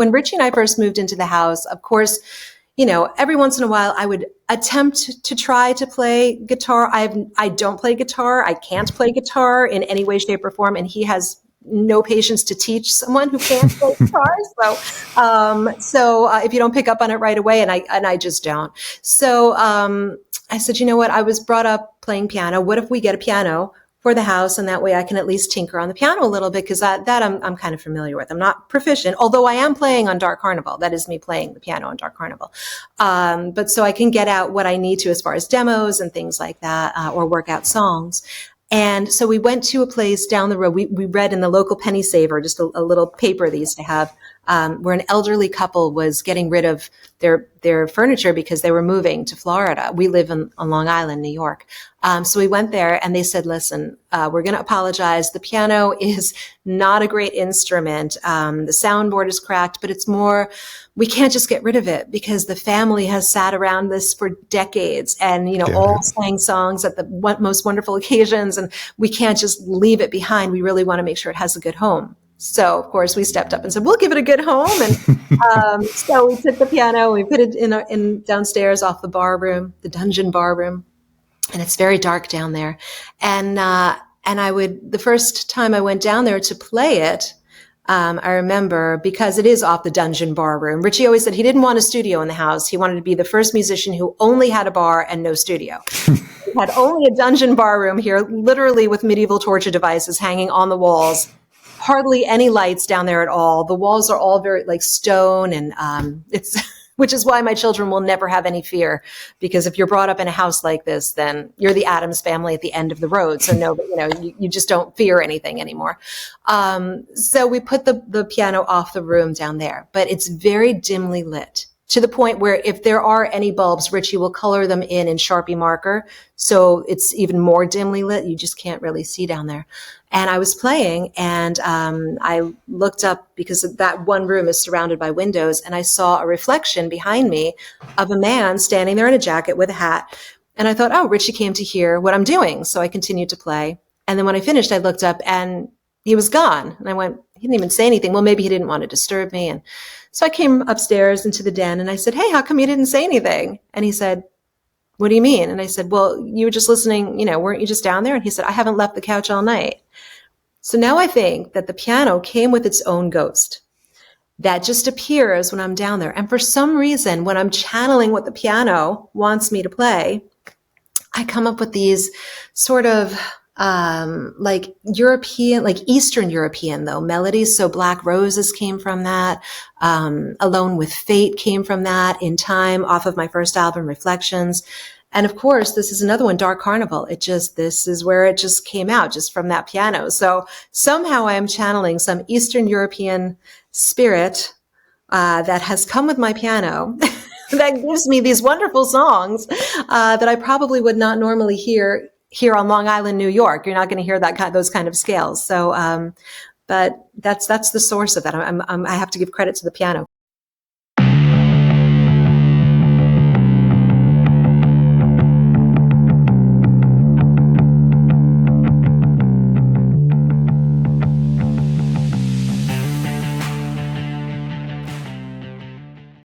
When Richie and I first moved into the house, of course, every once in a while I would attempt to try to play guitar. I don't play guitar. I can't play guitar in any way, shape, or form. And he has no patience to teach someone who can't play guitar. So if you don't pick up on it right away, and I just don't. So I said, you know what? I was brought up playing piano. What if we get a piano for the house, and that way I can at least tinker on the piano a little bit, because that I'm kind of familiar with. I'm not proficient, although I am playing on Dark Carnival. That is me playing the piano on Dark Carnival. But so I can get out what I need to as far as demos and things like that, or work out songs. And so we went to a place down the road. We read in the local penny saver, just a little paper they used to have, where an elderly couple was getting rid of their furniture because they were moving to Florida. We live on Long Island, New York. So we went there and they said, listen, we're going to apologize. The piano is not a great instrument. The soundboard is cracked, but it's more, we can't just get rid of it because the family has sat around this for decades and, all sang songs at the most wonderful occasions, and we can't just leave it behind. We really want to make sure it has a good home. So, of course, we stepped up and said, we'll give it a good home. And so we took the piano, we put it in downstairs off the bar room, the dungeon bar room. And it's very dark down there. And the first time I went down there to play it, I remember, because it is off the dungeon bar room. Richie always said he didn't want a studio in the house. He wanted to be the first musician who only had a bar and no studio. He had only a dungeon bar room here, literally with medieval torture devices hanging on the walls. Hardly any lights down there at all. The walls are all very like stone, and which is why my children will never have any fear, because if you're brought up in a house like this, then you're the Addams family at the end of the road. So no, you just don't fear anything anymore. So we put the piano off the room down there, but it's very dimly lit, to the point where if there are any bulbs, Richie will color them in Sharpie marker. So it's even more dimly lit. You just can't really see down there. And I was playing, and I looked up, because that one room is surrounded by windows, and I saw a reflection behind me of a man standing there in a jacket with a hat. And I thought, oh, Richie came to hear what I'm doing. So I continued to play. And then when I finished, I looked up and he was gone. And I went, he didn't even say anything. Well, maybe he didn't want to disturb me. And so I came upstairs into the den and I said, hey, how come you didn't say anything? And he said, what do you mean? And I said, well, you were just listening, weren't you just down there? And he said, I haven't left the couch all night. So now I think that the piano came with its own ghost that just appears when I'm down there. And for some reason, when I'm channeling what the piano wants me to play, I come up with these sort of like European, like Eastern European though, melodies. So Black Roses came from that. Alone with Fate came from that. In Time, off of my first album, Reflections. And of course, this is another one, Dark Carnival. This is where it just came out, just from that piano. So somehow I am channeling some Eastern European spirit that has come with my piano that gives me these wonderful songs that I probably would not normally hear here on Long Island, New York. You're not going to hear those kind of scales. So, but that's the source of that. I have to give credit to the piano.